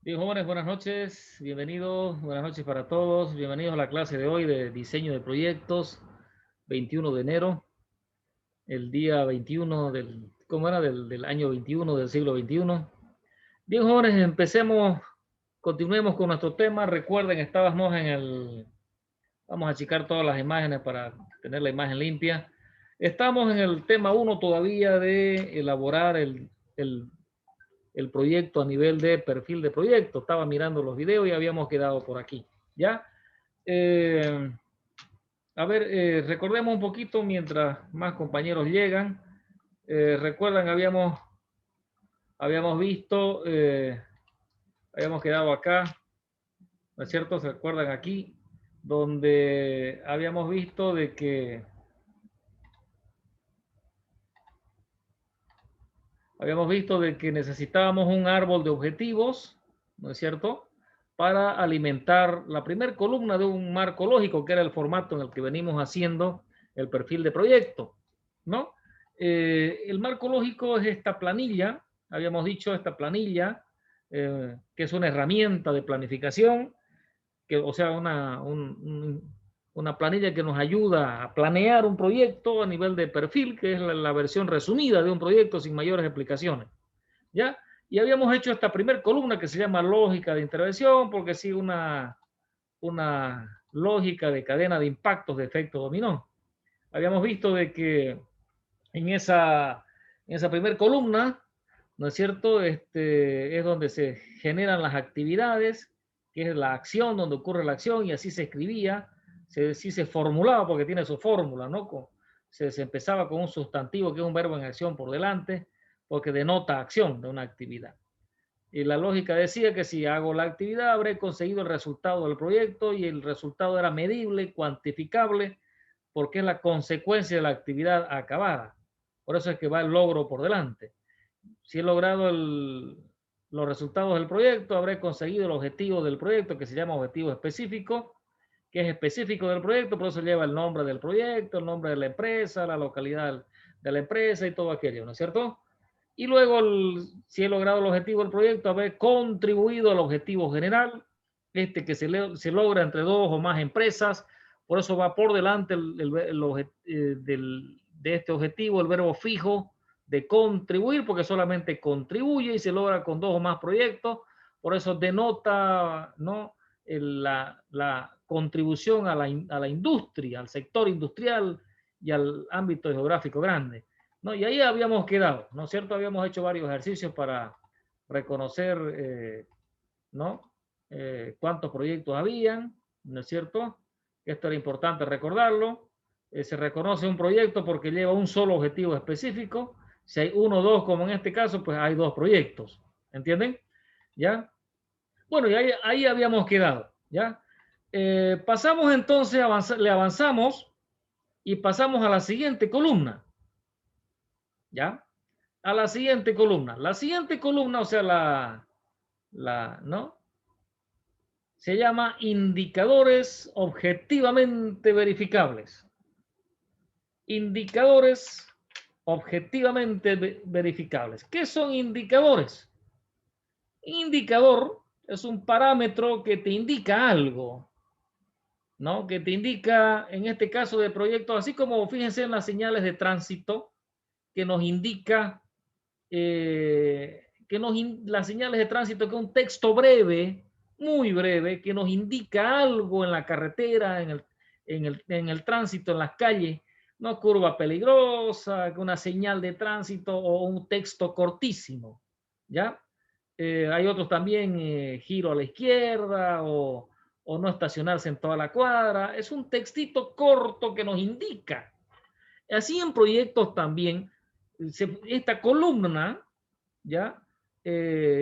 Bien, jóvenes, buenas noches, bienvenidos, buenas noches para todos, bienvenidos a la clase de hoy de diseño de proyectos, 21 de enero, el día 21 del, ¿cómo era? Del año 21 del siglo 21. Bien, jóvenes, empecemos, continuemos con nuestro tema. Recuerden, estábamos en vamos a achicar todas las imágenes para tener la imagen limpia. Estamos en el tema 1 todavía de elaborar el proyecto a nivel de perfil de proyecto. Estaba mirando los videos y habíamos quedado por aquí. ¿Ya? Eh, a ver, recordemos un poquito mientras más compañeros llegan. Recuerdan, habíamos visto, habíamos quedado acá, ¿no es cierto? ¿Se recuerdan aquí? Donde habíamos visto de que necesitábamos un árbol de objetivos, ¿no es cierto? Para alimentar la primera columna de un marco lógico, que era el formato en el que venimos haciendo el perfil de proyecto, ¿no? El marco lógico es esta planilla, habíamos dicho esta planilla, que es una herramienta de planificación, que, o sea, una planilla que nos ayuda a planear un proyecto a nivel de perfil, que es la versión resumida de un proyecto sin mayores explicaciones. ¿Ya? Y habíamos hecho esta primera columna que se llama lógica de intervención, porque sí, una lógica de cadena de impactos de efecto dominó. Habíamos visto de que en esa primera columna, ¿no es cierto? Es donde se generan las actividades, que es la acción, donde ocurre la acción, y así se escribía, sí se formulaba, porque tiene su fórmula, ¿no? Se empezaba con un sustantivo, que es un verbo en acción por delante, porque denota acción de una actividad. Y la lógica decía que si hago la actividad, habré conseguido el resultado del proyecto, y el resultado era medible, cuantificable, porque es la consecuencia de la actividad acabada. Por eso es que va el logro por delante. Si he logrado los resultados del proyecto, habré conseguido el objetivo del proyecto, que se llama objetivo específico, que es específico del proyecto, por eso lleva el nombre del proyecto, el nombre de la empresa, la localidad de la empresa y todo aquello, ¿no es cierto? Y luego, si he logrado el objetivo del proyecto, haber contribuido al objetivo general, que se logra entre dos o más empresas. Por eso va por delante de este objetivo el verbo fijo de contribuir, porque solamente contribuye y se logra con dos o más proyectos. Por eso denota, ¿no?, la contribución a la industria, al sector industrial y al ámbito geográfico grande. ¿No? Y ahí habíamos quedado, ¿no es cierto? Habíamos hecho varios ejercicios para reconocer, ¿no? Cuántos proyectos habían, ¿no es cierto? Esto era importante recordarlo. Se reconoce un proyecto porque lleva un solo objetivo específico. Si hay uno o dos, como en este caso, pues hay dos proyectos. ¿Entienden? ¿Ya? Bueno, y ahí habíamos quedado, ¿ya? Pasamos entonces, le avanzamos y pasamos a la siguiente columna, ¿ya? A la siguiente columna. La siguiente columna, o sea, ¿no? Se llama indicadores objetivamente verificables. Indicadores objetivamente verificables. ¿Qué son indicadores? Indicador es un parámetro que te indica algo, ¿no? Que te indica, en este caso de proyectos, así como fíjense en las señales de tránsito, que nos indica las señales de tránsito, que es un texto breve, muy breve, que nos indica algo en la carretera, en el tránsito, en las calles, no curva peligrosa, una señal de tránsito o un texto cortísimo, ¿ya? Hay otros también, giro a la izquierda o no estacionarse en toda la cuadra. Es un textito corto que nos indica. Así en proyectos también, esta columna, ¿ya?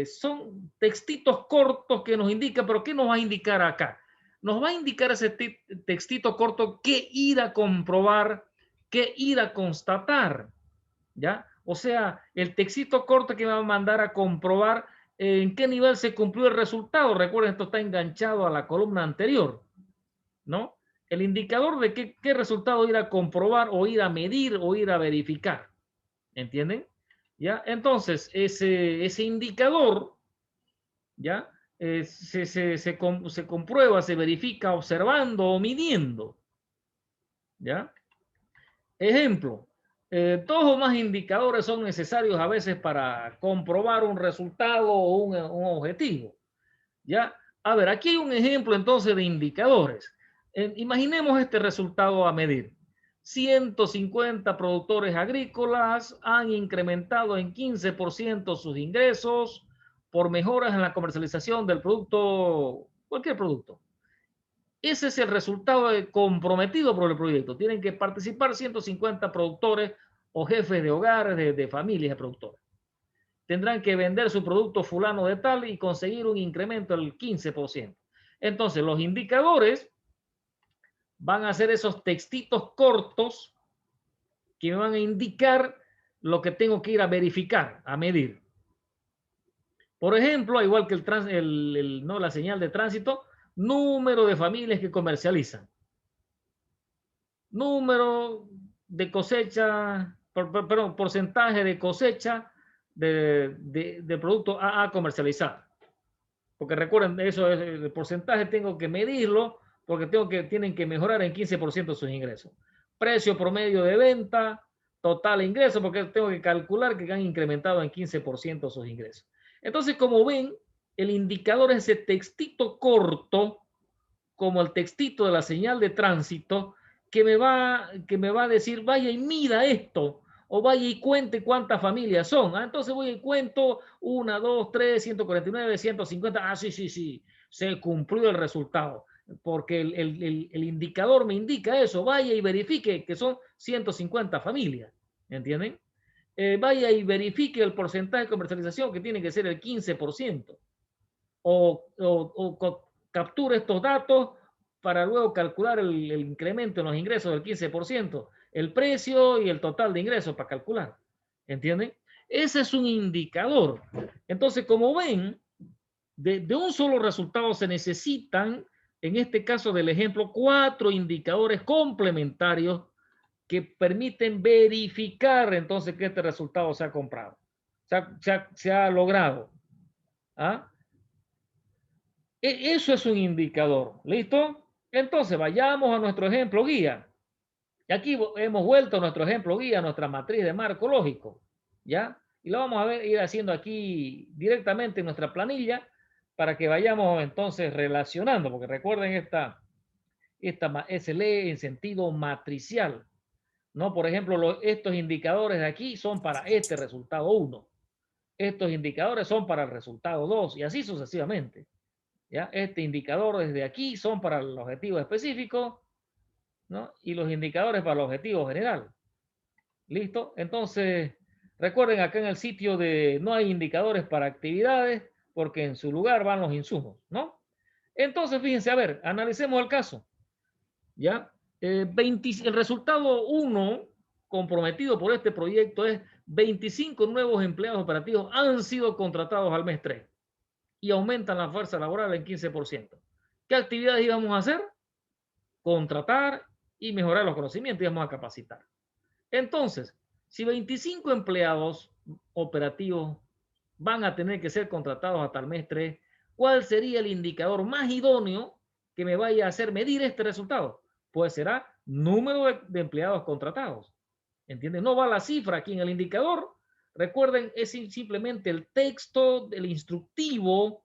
Son textitos cortos que nos indican, pero ¿qué nos va a indicar acá? Nos va a indicar ese textito corto qué ir a comprobar, qué ir a constatar, ¿ya? O sea, el textito corto que va a mandar a comprobar en qué nivel se cumplió el resultado. Recuerden, esto está enganchado a la columna anterior, ¿no? El indicador de qué resultado ir a comprobar o ir a medir o ir a verificar. ¿Entienden? ¿Ya? Entonces, ese indicador, ¿ya? se comprueba, se verifica observando o midiendo. ¿Ya? Ejemplo, dos o más indicadores son necesarios a veces para comprobar un resultado o un objetivo. ¿Ya? A ver, aquí hay un ejemplo entonces de indicadores. Imaginemos este resultado a medir. 150 productores agrícolas han incrementado en 15% sus ingresos por mejoras en la comercialización del producto, cualquier producto. Ese es el resultado comprometido por el proyecto. Tienen que participar 150 productores o jefes de hogares, de familias de productores. Tendrán que vender su producto fulano de tal y conseguir un incremento del 15%. Entonces, los indicadores van a ser esos textitos cortos que me van a indicar lo que tengo que ir a verificar, a medir. Por ejemplo, igual que ¿no? la señal de tránsito, número de familias que comercializan, número de cosecha, perdón, porcentaje de cosecha de producto a comercializar. Porque recuerden, eso es el porcentaje, tengo que medirlo porque tienen que mejorar en 15% sus ingresos. Precio promedio de venta, total ingreso, porque tengo que calcular que han incrementado en 15% sus ingresos. Entonces, como ven, el indicador es ese textito corto, como el textito de la señal de tránsito, que me va a decir, vaya y mida esto, o vaya y cuente cuántas familias son. Entonces voy y cuento 1, 2, 3, 149, 150. Sí, se cumplió el resultado, porque el indicador me indica eso. Vaya y verifique que son 150 familias, ¿entienden? Vaya y verifique el porcentaje de comercialización, que tiene que ser el 15%. O capture estos datos para luego calcular el incremento en los ingresos del 15%, el precio y el total de ingresos para calcular. ¿Entienden? Ese es un indicador. Entonces, como ven, de un solo resultado se necesitan, en este caso del ejemplo, 4 indicadores complementarios que permiten verificar entonces que este resultado se ha comprado, se ha logrado. ¿Ah? Eso es un indicador. ¿Listo? Entonces, vayamos a nuestro ejemplo guía. Y aquí hemos vuelto a nuestro ejemplo guía, a nuestra matriz de marco lógico. ¿Ya? Y lo vamos a ir haciendo aquí directamente en nuestra planilla para que vayamos entonces relacionando, porque recuerden esta se lee en sentido matricial. ¿No? Por ejemplo, estos indicadores de aquí son para este resultado 1. Estos indicadores son para el resultado 2 y así sucesivamente. ¿Ya? Este indicador desde aquí son para el objetivo específico, ¿no? Y los indicadores para el objetivo general. ¿Listo? Entonces, recuerden acá en el sitio de no hay indicadores para actividades porque en su lugar van los insumos, ¿no? Entonces, fíjense, a ver, analicemos el caso. ¿Ya? El resultado 1 comprometido por este proyecto es 25 nuevos empleados operativos han sido contratados al mes 3 y aumentan la fuerza laboral en 15%. ¿Qué actividades íbamos a hacer? Contratar y mejorar los conocimientos, íbamos a capacitar. Entonces, si 25 empleados operativos van a tener que ser contratados hasta el mes 3, ¿cuál sería el indicador más idóneo que me vaya a hacer medir este resultado? Pues será número de empleados contratados. ¿Entienden? No va la cifra aquí en el indicador. Recuerden, es simplemente el texto del instructivo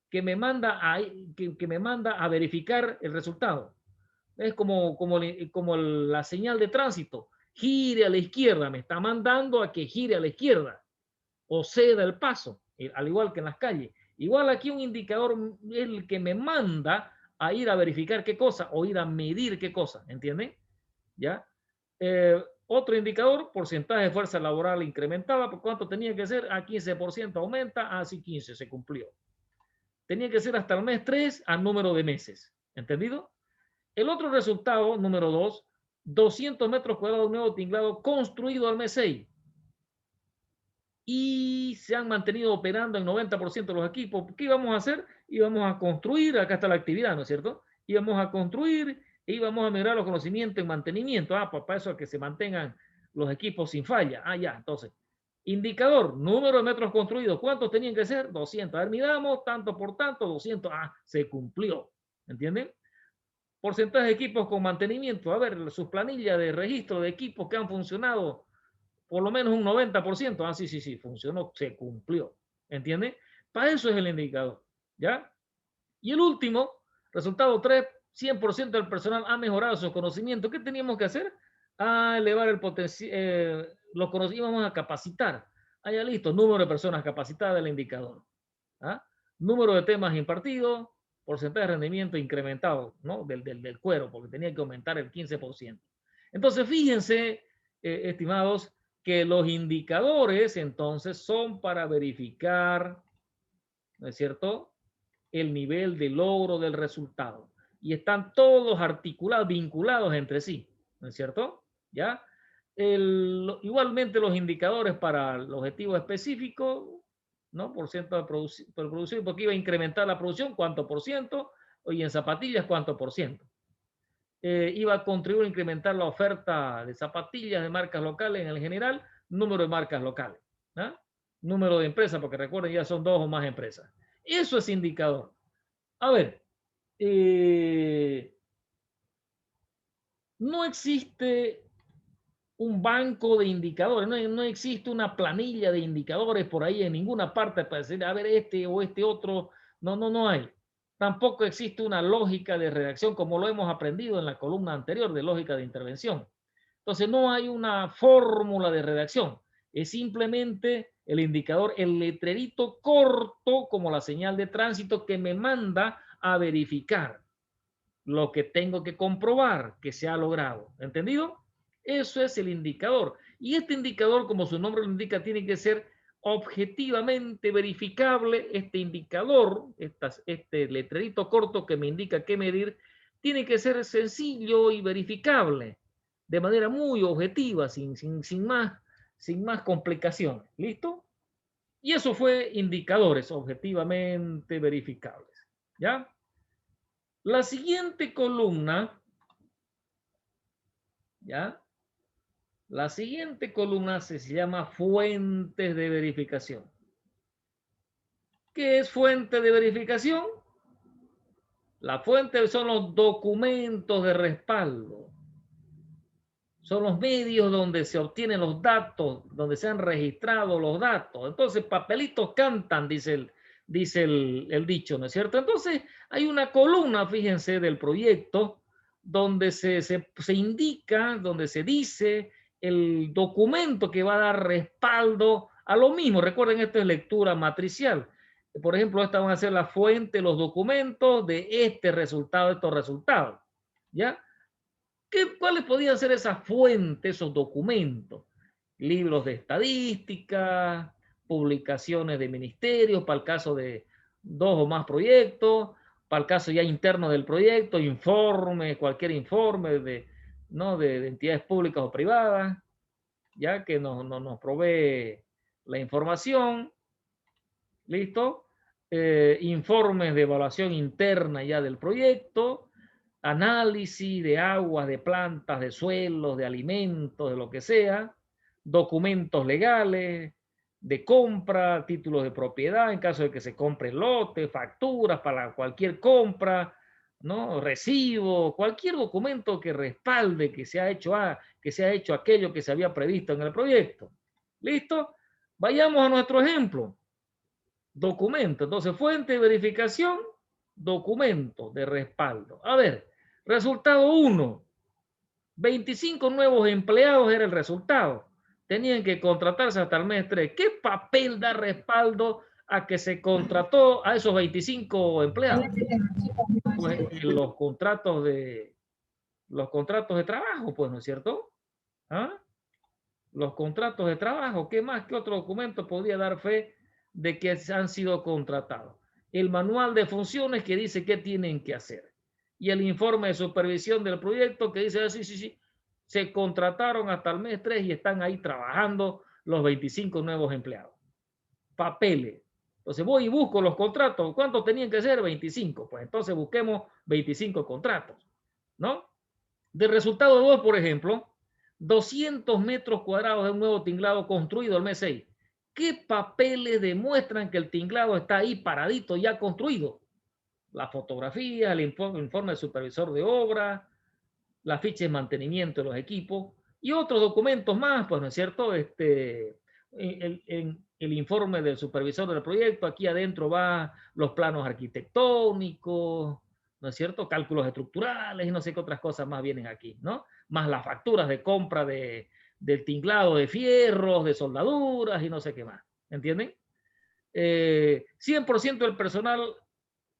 que me manda a verificar el resultado. Es como la señal de tránsito. Gire a la izquierda, me está mandando a que gire a la izquierda o ceda el paso, al igual que en las calles. Igual aquí un indicador es el que me manda a ir a verificar qué cosa o ir a medir qué cosa, ¿entienden? ¿Ya? Otro indicador, porcentaje de fuerza laboral incrementada, ¿por cuánto tenía que ser? A 15% aumenta, así 15, se cumplió. Tenía que ser hasta el mes 3 al número de meses, ¿entendido? El otro resultado, número 2, 200 metros cuadrados nuevo tinglado construido al mes 6. Y se han mantenido operando en 90% de los equipos. ¿Qué íbamos a hacer? Íbamos a construir, acá está la actividad, ¿no es cierto? Íbamos a construir e íbamos a mejorar los conocimientos en mantenimiento. Para eso que se mantengan los equipos sin falla. Ya, entonces, Indicador, número de metros construidos. ¿Cuántos tenían que ser? 200. A ver, midamos, tanto por tanto, 200. Ah, se cumplió. ¿Entienden? Porcentaje de equipos con mantenimiento. A ver, sus planillas de registro de equipos que han funcionado por lo menos un 90%. Ah, sí, sí, sí, funcionó, se cumplió. ¿Entienden? Para eso es el indicador. ¿Ya? Y el último, resultado 3, 100% del personal ha mejorado sus conocimientos. ¿Qué teníamos que hacer? A elevar el potencial, los conocimientos, vamos a capacitar. Ah, ya listo, número de personas capacitadas del indicador. ¿Ah? Número de temas impartidos, porcentaje de rendimiento incrementado, ¿no? Del cuero, porque tenía que aumentar el 15%. Entonces, fíjense, estimados, que los indicadores entonces son para verificar, ¿no es cierto?, el nivel de logro del resultado. Y están todos articulados, vinculados entre sí, ¿no es cierto? ¿Ya? Igualmente los indicadores para el objetivo específico, ¿no? Por ciento de producción, porque iba a incrementar la producción, ¿cuánto por ciento? Y en zapatillas, ¿cuánto por ciento? Iba a contribuir a incrementar la oferta de zapatillas de marcas locales en el general, número de marcas locales, ¿no? Número de empresas, porque recuerden, ya son 2 o más empresas. Eso es indicador. A ver, no existe un banco de indicadores, no existe una planilla de indicadores por ahí en ninguna parte para decir, a ver, este o este otro. No hay. Tampoco existe una lógica de redacción como lo hemos aprendido en la columna anterior de lógica de intervención. Entonces no hay una fórmula de redacción. Es simplemente el indicador, el letrerito corto como la señal de tránsito que me manda a verificar lo que tengo que comprobar que se ha logrado. ¿Entendido? Eso es el indicador. Y este indicador, como su nombre lo indica, tiene que ser objetivamente verificable. Este indicador, este letrerito corto que me indica qué medir, tiene que ser sencillo y verificable de manera muy objetiva, sin más complicaciones. ¿Listo? Y eso fue indicadores objetivamente verificables. ¿Ya? La siguiente columna, ¿ya? La siguiente columna se llama fuentes de verificación. ¿Qué es fuente de verificación? La fuente son los documentos de respaldo. Son los medios donde se obtienen los datos, donde se han registrado los datos. Entonces, papelitos cantan, dice el dicho, ¿no es cierto? Entonces, hay una columna, fíjense, del proyecto donde se indica, donde se dice el documento que va a dar respaldo a lo mismo. Recuerden, esto es lectura matricial. Por ejemplo, esta van a ser la fuente, los documentos de este resultado, de estos resultados. ¿Ya? ¿Cuáles podían ser esas fuentes, esos documentos? Libros de estadística, publicaciones de ministerios, para el caso de 2 o más proyectos, para el caso ya interno del proyecto, informe, cualquier informe de entidades públicas o privadas, ya que nos provee la información. ¿Listo? Informes de evaluación interna ya del proyecto, análisis de aguas, de plantas, de suelos, de alimentos, de lo que sea, documentos legales, de compra, títulos de propiedad en caso de que se compre lote, facturas para cualquier compra, ¿no? Recibo, cualquier documento que respalde que se ha hecho aquello que se había previsto en el proyecto. ¿Listo? Vayamos a nuestro ejemplo. Documento. Entonces, fuente de verificación, documento de respaldo. A ver, resultado 1. 25 nuevos empleados era el resultado. Tenían que contratarse hasta el mes 3. ¿Qué papel da respaldo a que se contrató a esos 25 empleados? Pues los contratos de trabajo, pues, ¿no es cierto? ¿Ah? Los contratos de trabajo. ¿Qué más? ¿Qué otro documento podría dar fe de que han sido contratados? El manual de funciones que dice qué tienen que hacer. Y el informe de supervisión del proyecto que dice, sí, se contrataron hasta el mes 3 y están ahí trabajando los 25 nuevos empleados. Papeles. Entonces voy y busco los contratos. ¿Cuántos tenían que ser? 25. Pues entonces busquemos 25 contratos, ¿no? De resultado 2, por ejemplo, 200 metros cuadrados de un nuevo tinglado construido el mes 6. ¿Qué papeles demuestran que el tinglado está ahí paradito, ya construido? La fotografía, el informe del supervisor de obra, la ficha de mantenimiento de los equipos y otros documentos más, pues, ¿no es cierto? El informe del supervisor del proyecto, aquí adentro va los planos arquitectónicos, ¿no es cierto? Cálculos estructurales y no sé qué otras cosas más vienen aquí, ¿no? Más las facturas de compra del tinglado de fierros, de soldaduras y no sé qué más, ¿entienden? 100% del personal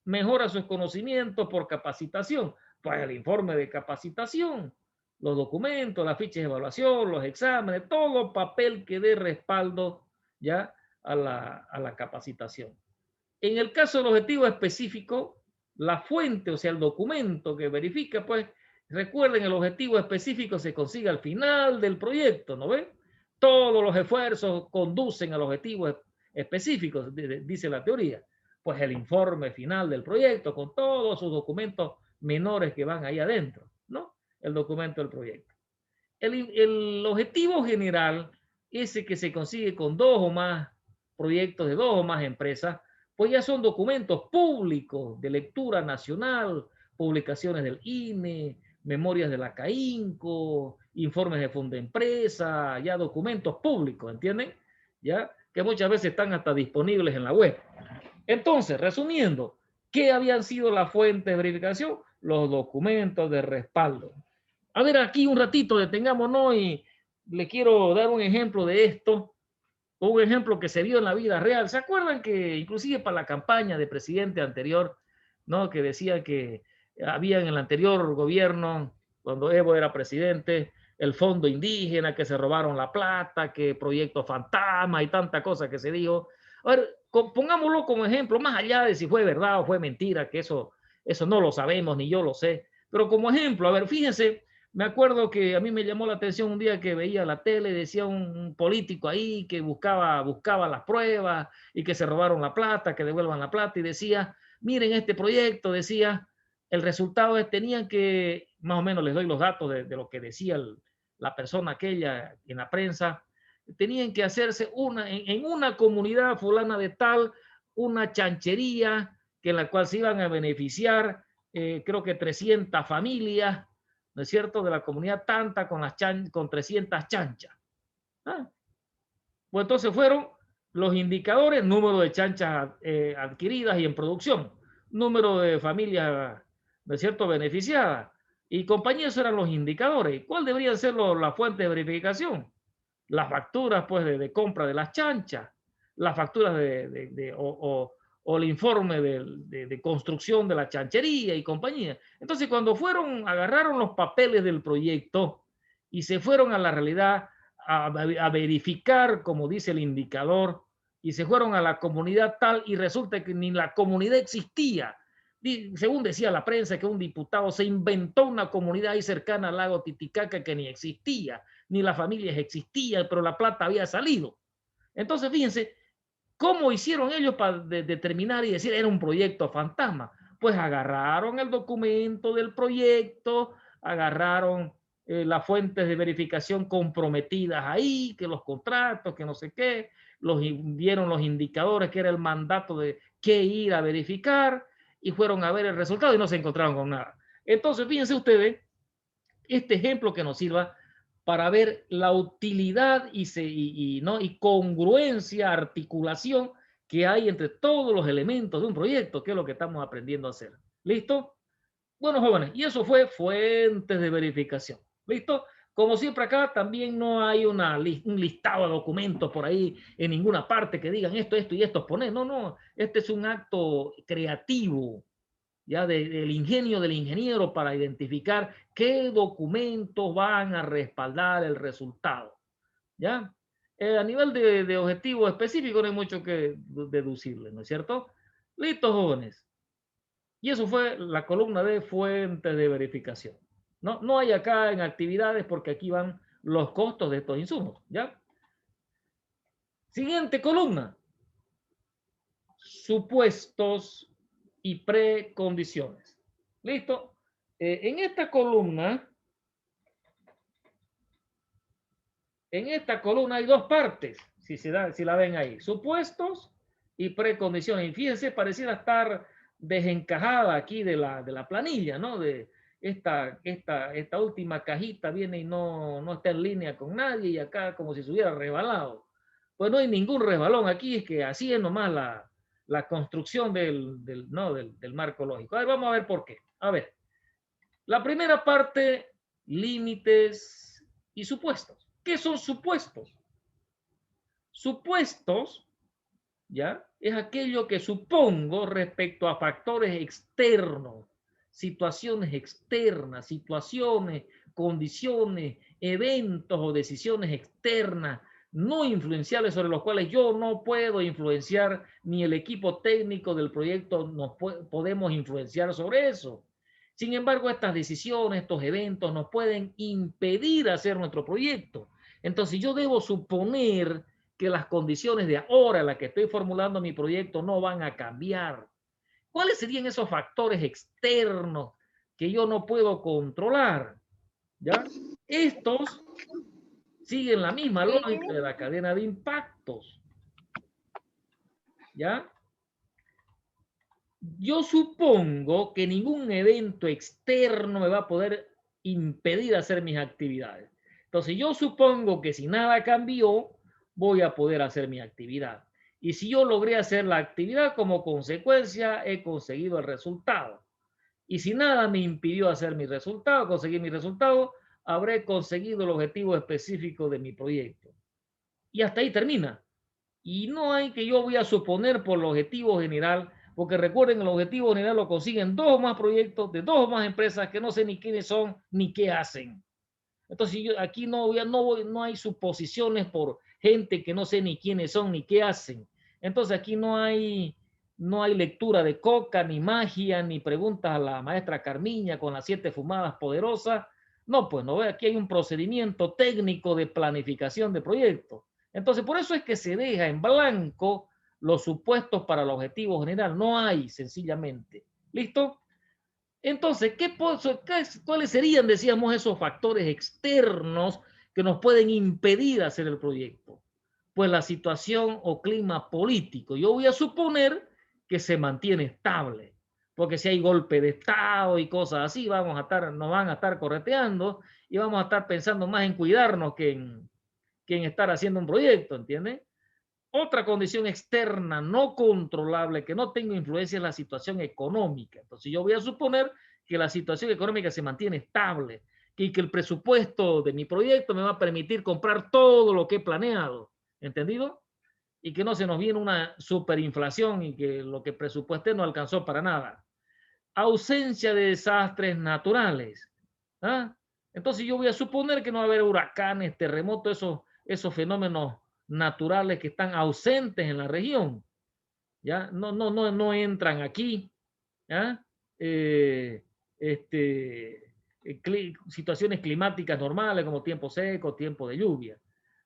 mejora sus conocimientos por capacitación. Pues el informe de capacitación, los documentos, las fichas de evaluación, los exámenes, todo papel que dé respaldo ya a la capacitación. En el caso del objetivo específico, la fuente, o sea, el documento que verifica, pues recuerden, el objetivo específico se consigue al final del proyecto, ¿no ven? Todos los esfuerzos conducen al objetivo específico, dice la teoría. Pues el informe final del proyecto con todos sus documentos menores que van ahí adentro, ¿no? El documento del proyecto. El objetivo general, ese que se consigue con dos o más proyectos de dos o más empresas, pues ya son documentos públicos de lectura nacional, publicaciones del INE, memorias de la CAINCO, informes de fondo de empresa, ya documentos públicos, ¿entienden? Ya que muchas veces están hasta disponibles en la web. Entonces, resumiendo, ¿qué habían sido las fuentes de verificación? Los documentos de respaldo. A ver, aquí un ratito detengámonos y le quiero dar un ejemplo de esto, un ejemplo que se vio en la vida real. ¿Se acuerdan que inclusive para la campaña de presidente anterior, ¿no? Que decía que había en el anterior gobierno, cuando Evo era presidente, el fondo indígena, que se robaron la plata, que proyecto fantasma y tanta cosa que se dijo. A ver, pongámoslo como ejemplo, más allá de si fue verdad o fue mentira, que eso no lo sabemos, ni yo lo sé, pero como ejemplo, a ver, fíjense, me acuerdo que a mí me llamó la atención un día que veía la tele, decía un político ahí que buscaba las pruebas y que se robaron la plata, que devuelvan la plata y decía, miren este proyecto, decía, el resultado es, tenían que, más o menos les doy los datos de lo que decía la persona aquella en la prensa, tenían que hacerse en una comunidad fulana de tal, una chanchería que en la cual se iban a beneficiar, creo que 300 familias, ¿no es cierto?, de la comunidad Tanta con 300 chanchas. ¿Ah? Pues entonces fueron los indicadores, número de chanchas adquiridas y en producción, número de familias, ¿no es cierto?, beneficiadas. Y compañías eran los indicadores. ¿Cuál debería ser la fuente de verificación? Las facturas, pues, de compra de las chanchas, las facturas o el informe de construcción de la chanchería y compañía. Entonces, cuando agarraron los papeles del proyecto y se fueron a la realidad a verificar, como dice el indicador, y se fueron a la comunidad tal y resulta que ni la comunidad existía. Según decía la prensa, que un diputado se inventó una comunidad ahí cercana al lago Titicaca que ni existía, ni las familias existían, pero la plata había salido. Entonces, fíjense, ¿cómo hicieron ellos para determinar y decir era un proyecto fantasma? Pues agarraron el documento del proyecto, agarraron las fuentes de verificación comprometidas ahí, que los contratos, que no sé qué, vieron los indicadores, que era el mandato de qué ir a verificar, y fueron a ver el resultado y no se encontraron con nada. Entonces, fíjense ustedes, este ejemplo que nos sirva para ver la utilidad y congruencia, articulación que hay entre todos los elementos de un proyecto, que es lo que estamos aprendiendo a hacer. ¿Listo? Bueno, jóvenes, y eso fue fuentes de verificación. ¿Listo? Como siempre acá también no hay un listado de documentos por ahí en ninguna parte que digan esto y esto poner. No, no, este es un acto creativo, ya del ingenio del ingeniero para identificar qué documentos van a respaldar el resultado. ¿Ya? A nivel de objetivo específico no hay mucho que deducible, ¿no es cierto? Listo, jóvenes. Y eso fue la columna de fuentes de verificación. No, no hay acá en actividades porque aquí van los costos de estos insumos. ¿Ya? Siguiente columna. Supuestos y precondiciones. ¿Listo? En esta columna hay dos partes. si la ven ahí. Supuestos y precondiciones. Y fíjense, pareciera estar desencajada aquí de la planilla, ¿no? De esta última cajita viene y no está en línea con nadie y acá como si se hubiera resbalado. Pues no hay ningún resbalón aquí, es que así es nomás la construcción del marco lógico. A ver, vamos a ver por qué. A ver, la primera parte, límites y supuestos. ¿Qué son supuestos? Supuestos, ¿ya? Es aquello que supongo respecto a factores externos, situaciones, condiciones, eventos o decisiones externas no influenciables sobre los cuales yo no puedo influenciar, ni el equipo técnico del proyecto nos podemos influenciar sobre eso. Sin embargo, estas decisiones, estos eventos nos pueden impedir hacer nuestro proyecto. Entonces yo debo suponer que las condiciones de ahora en las que estoy formulando mi proyecto no van a cambiar. ¿Cuáles serían esos factores externos que yo no puedo controlar? ¿Ya? Estos siguen la misma lógica de la cadena de impactos. ¿Ya? Yo supongo que ningún evento externo me va a poder impedir hacer mis actividades. Entonces yo supongo que si nada cambió, voy a poder hacer mi actividad. Y si yo logré hacer la actividad, como consecuencia he conseguido el resultado. Y si nada me impidió hacer mi resultado, conseguir mi resultado, habré conseguido el objetivo específico de mi proyecto. Y hasta ahí termina. Y no hay que yo voy a suponer por el objetivo general, porque recuerden, el objetivo general lo consiguen dos o más proyectos de dos o más empresas que no sé ni quiénes son ni qué hacen. Entonces yo, aquí no hay suposiciones por gente que no sé ni quiénes son ni qué hacen. Entonces aquí no hay lectura de coca, ni magia, ni preguntas a la maestra Carmiña con las 7 fumadas poderosas. No, pues no, aquí hay un procedimiento técnico de planificación de proyectos. Entonces por eso es que se deja en blanco los supuestos para el objetivo general. No hay, sencillamente. ¿Listo? Entonces, ¿cuáles serían, decíamos, esos factores externos que nos pueden impedir hacer el proyecto? Pues la situación o clima político. Yo voy a suponer que se mantiene estable, porque si hay golpe de Estado y cosas así, nos van a estar correteando y vamos a estar pensando más en cuidarnos que en estar haciendo un proyecto, ¿entiendes? Otra condición externa no controlable que no tengo influencia es la situación económica. Entonces yo voy a suponer que la situación económica se mantiene estable y que el presupuesto de mi proyecto me va a permitir comprar todo lo que he planeado. ¿Entendido? Y que no se nos viene una superinflación y que lo que presupuesté no alcanzó para nada. Ausencia de desastres naturales. ¿Ah? Entonces yo voy a suponer que no va a haber huracanes, terremotos, esos fenómenos naturales que están ausentes en la región. ¿Ya? No entran aquí. ¿Ya? Situaciones climáticas normales como tiempo seco, tiempo de lluvia.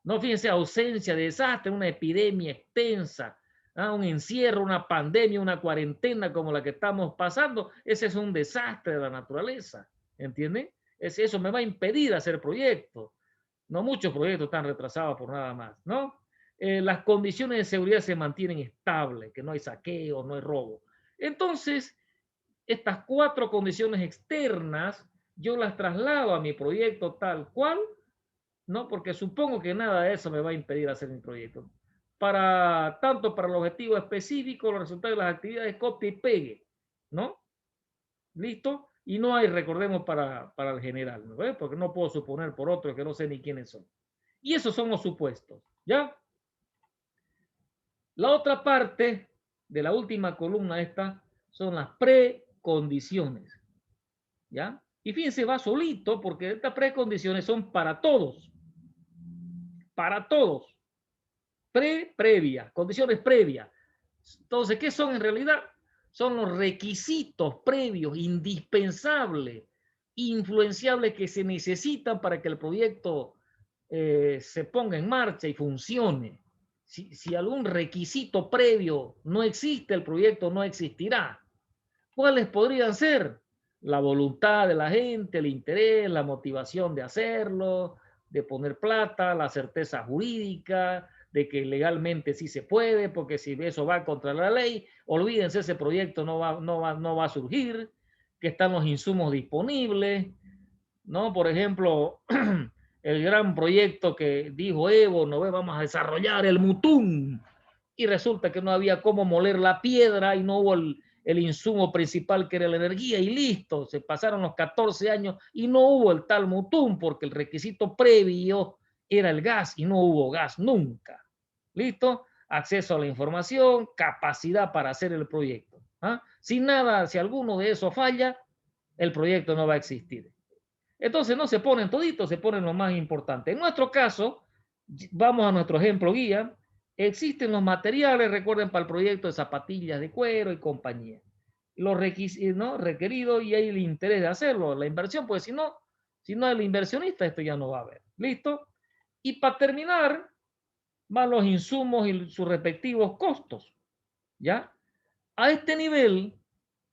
No, fíjense, ausencia de desastre, una epidemia extensa, un encierro, una pandemia, una cuarentena como la que estamos pasando. Ese es un desastre de la naturaleza, ¿entienden? Eso me va a impedir hacer proyectos. No muchos proyectos están retrasados por nada más, ¿no? Las condiciones de seguridad se mantienen estables, que no hay saqueo, no hay robo. Entonces, estas 4 condiciones externas, yo las traslado a mi proyecto tal cual, ¿no? Porque supongo que nada de eso me va a impedir hacer mi proyecto. Tanto para el objetivo específico, los resultados de las actividades, copia y pegue, ¿no? ¿Listo? Y no hay, recordemos, para el general, ¿no? Porque no puedo suponer por otros que no sé ni quiénes son. Y esos son los supuestos, ¿ya? La otra parte de la última columna esta son las precondiciones, ¿ya? Y fíjense, va solito porque estas precondiciones son para todos, previa, condiciones previas. Entonces, ¿qué son en realidad? Son los requisitos previos, indispensables, influenciables que se necesitan para que el proyecto se ponga en marcha y funcione. Si algún requisito previo no existe, el proyecto no existirá. ¿Cuáles podrían ser? La voluntad de la gente, el interés, la motivación de hacerlo, de poner plata, la certeza jurídica, de que legalmente sí se puede, porque si eso va contra la ley, olvídense, ese proyecto no va a surgir, que están los insumos disponibles, ¿no? Por ejemplo, el gran proyecto que dijo Evo, no ve, vamos a desarrollar el Mutum, y resulta que no había cómo moler la piedra y no hubo el insumo principal que era la energía y listo, se pasaron los 14 años y no hubo el tal Mutum porque el requisito previo era el gas y no hubo gas nunca. ¿Listo? Acceso a la información, capacidad para hacer el proyecto. ¿Ah? Si nada, si alguno de eso falla, el proyecto no va a existir. Entonces no se ponen toditos, se ponen lo más importante. En nuestro caso, vamos a nuestro ejemplo guía, existen los materiales, recuerden, para el proyecto de zapatillas de cuero y compañía. Los requisitos, ¿no? Requeridos y hay el interés de hacerlo, la inversión, pues si no hay el inversionista, esto ya no va a haber. ¿Listo? Y para terminar, van los insumos y sus respectivos costos. ¿Ya? A este nivel,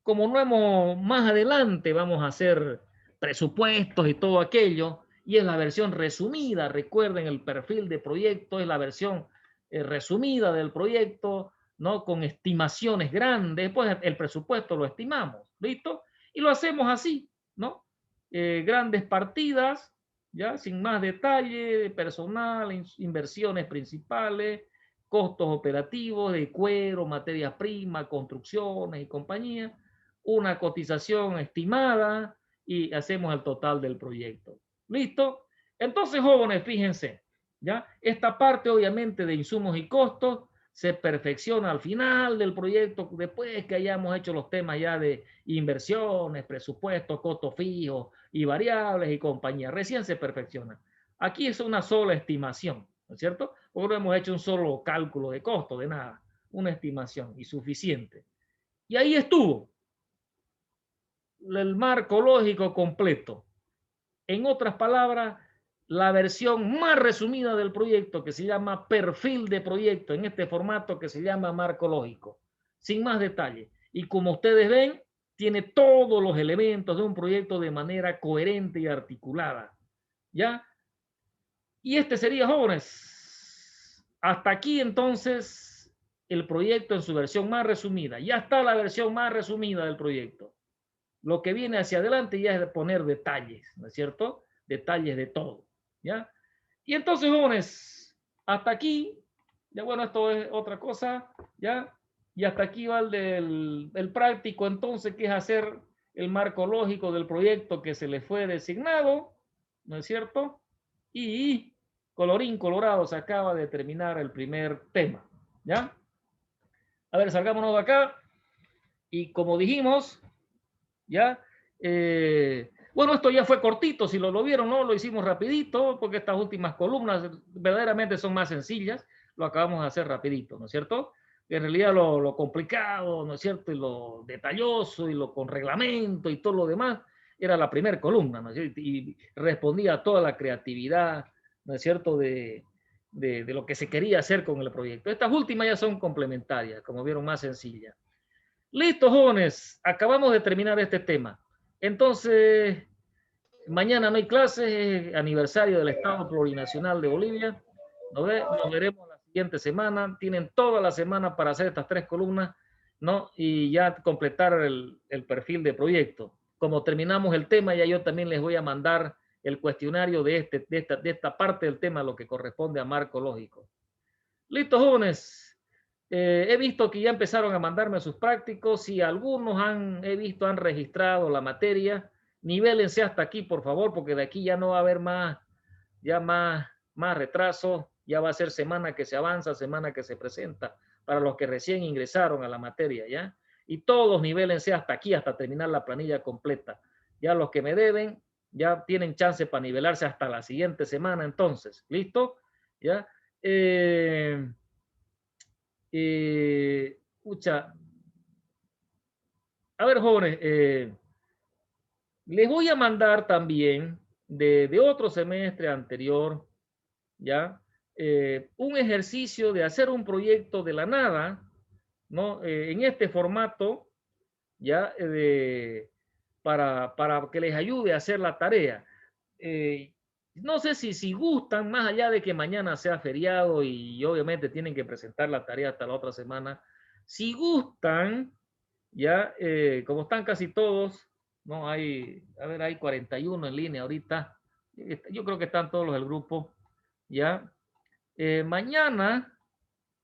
como no hemos, más adelante vamos a hacer presupuestos y todo aquello, y es la versión resumida, recuerden, el perfil de proyecto es la versión resumida del proyecto, ¿no? Con estimaciones grandes, pues el presupuesto lo estimamos, ¿listo? Y lo hacemos así, ¿no? Grandes partidas, ya sin más detalle, personal, inversiones principales, costos operativos de cuero, materias primas, construcciones y compañía, una cotización estimada y hacemos el total del proyecto. ¿Listo? Entonces, jóvenes, fíjense, ¿ya? Esta parte obviamente de insumos y costos se perfecciona al final del proyecto, después que hayamos hecho los temas ya de inversiones, presupuestos, costos fijos y variables y compañía. Recién se perfecciona. Aquí es una sola estimación, ¿no es cierto? Porque no hemos hecho un solo cálculo de costo, de nada, una estimación y suficiente. Y ahí estuvo el marco lógico completo. En otras palabras, la versión más resumida del proyecto que se llama perfil de proyecto en este formato que se llama marco lógico, sin más detalle. Y como ustedes ven, tiene todos los elementos de un proyecto de manera coherente y articulada. ¿Ya? Y este sería, jóvenes, hasta aquí entonces el proyecto en su versión más resumida. Ya está la versión más resumida del proyecto. Lo que viene hacia adelante ya es poner detalles, ¿no es cierto? Detalles de todo, ¿ya? Y entonces, jóvenes, hasta aquí, ya bueno, esto es otra cosa, ¿ya? Y hasta aquí va el práctico, entonces, que es hacer el marco lógico del proyecto que se le fue designado, ¿no es cierto? Y colorín colorado, se acaba de terminar el primer tema, ¿ya? A ver, salgámonos de acá. Y como dijimos, ¿ya? Bueno, esto ya fue cortito, si lo vieron, ¿no? Lo hicimos rapidito, porque estas últimas columnas verdaderamente son más sencillas, lo acabamos de hacer rapidito, ¿no es cierto? En realidad lo complicado, ¿no es cierto? Y lo detalloso y lo con reglamento y todo lo demás, era la primera columna, ¿no es cierto? Y respondía a toda la creatividad, ¿no es cierto? De lo que se quería hacer con el proyecto. Estas últimas ya son complementarias, como vieron, más sencillas. Listo, jóvenes, acabamos de terminar este tema. Entonces, mañana no hay clases, aniversario del Estado Plurinacional de Bolivia. Nos veremos la siguiente semana. Tienen toda la semana para hacer estas 3 columnas, ¿no? Y ya completar el perfil de proyecto. Como terminamos el tema, ya yo también les voy a mandar el cuestionario de esta parte del tema, lo que corresponde a marco lógico. Listo, jóvenes. He visto que ya empezaron a mandarme sus prácticos. Si algunos he visto, han registrado la materia, nivélense hasta aquí, por favor, porque de aquí ya no va a haber más retraso. Ya va a ser semana que se avanza, semana que se presenta, para los que recién ingresaron a la materia, ¿ya? Y todos nivélense hasta aquí, hasta terminar la planilla completa. Ya los que me deben, ya tienen chance para nivelarse hasta la siguiente semana, entonces. ¿Listo? ¿Ya? Escucha, a ver, jóvenes, les voy a mandar también de otro semestre anterior, ¿ya? Un ejercicio de hacer un proyecto de la nada, ¿no? En este formato, ¿ya? Para que les ayude a hacer la tarea. No sé si gustan, más allá de que mañana sea feriado y obviamente tienen que presentar la tarea hasta la otra semana, si gustan, ya, como están casi todos, no hay, a ver, hay 41 en línea ahorita, yo creo que están todos los del grupo, ya. Mañana,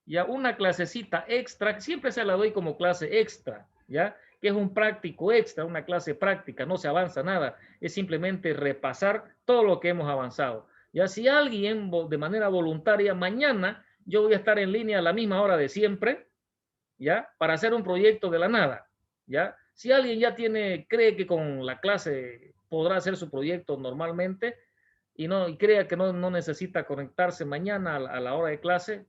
ya una clasecita extra, siempre se la doy como clase extra, ya, que es un práctico extra, una clase práctica, no se avanza nada, es simplemente repasar todo lo que hemos avanzado. Ya si alguien de manera voluntaria, mañana yo voy a estar en línea a la misma hora de siempre, ya, para hacer un proyecto de la nada, ya. Si alguien ya cree que con la clase podrá hacer su proyecto normalmente y crea que no necesita conectarse mañana a la hora de clase,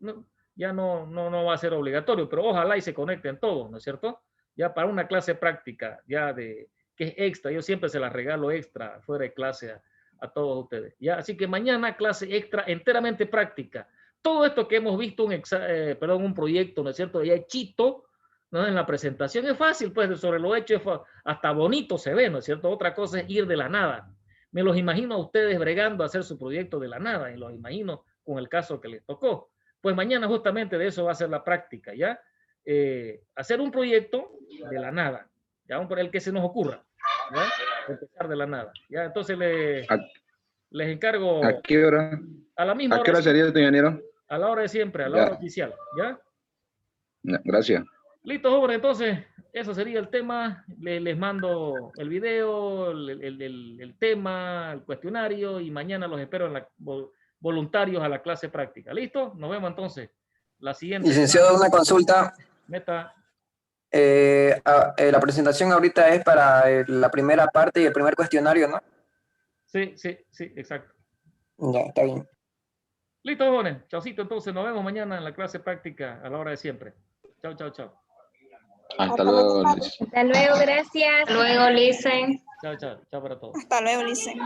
ya no va a ser obligatorio, pero ojalá y se conecten todos, ¿no es cierto? Ya para una clase práctica, que es extra, yo siempre se las regalo extra fuera de clase a todos ustedes, ¿ya? Así que mañana clase extra enteramente práctica. Todo esto que hemos visto, un proyecto, ¿no es cierto? Ya hechito, ¿no? En la presentación es fácil, pues sobre lo hecho hasta bonito se ve, ¿no es cierto? Otra cosa es ir de la nada. Me los imagino a ustedes bregando a hacer su proyecto de la nada, y los imagino con el caso que les tocó. Pues mañana justamente de eso va a ser la práctica, ¿ya? Hacer un proyecto de la nada, ¿ya? Por el que se nos ocurra, ¿ya? Empezar de la nada, ¿ya? Entonces les encargo ¿A qué hora? a la misma ¿A qué hora hora sería, ingeniero? a la hora de siempre, a la Ya. hora oficial, ¿ya? Ya, gracias. Listo, jóvenes, entonces, eso sería el tema. Les mando el video, el tema, el cuestionario y mañana los espero voluntarios a la clase práctica. ¿Listo? Nos vemos entonces. La siguiente. Licenciado, una consulta. Meta. La presentación ahorita es para la primera parte y el primer cuestionario, ¿no? Sí, exacto. Ya, está bien. Listo, jóvenes. Chaucito, entonces nos vemos mañana en la clase práctica a la hora de siempre. Chao, chao, chao. Hasta luego, Luis. Hasta luego, gracias. Hasta luego, Lisen. Chao, chao. Chao para todos. Hasta luego, Licen.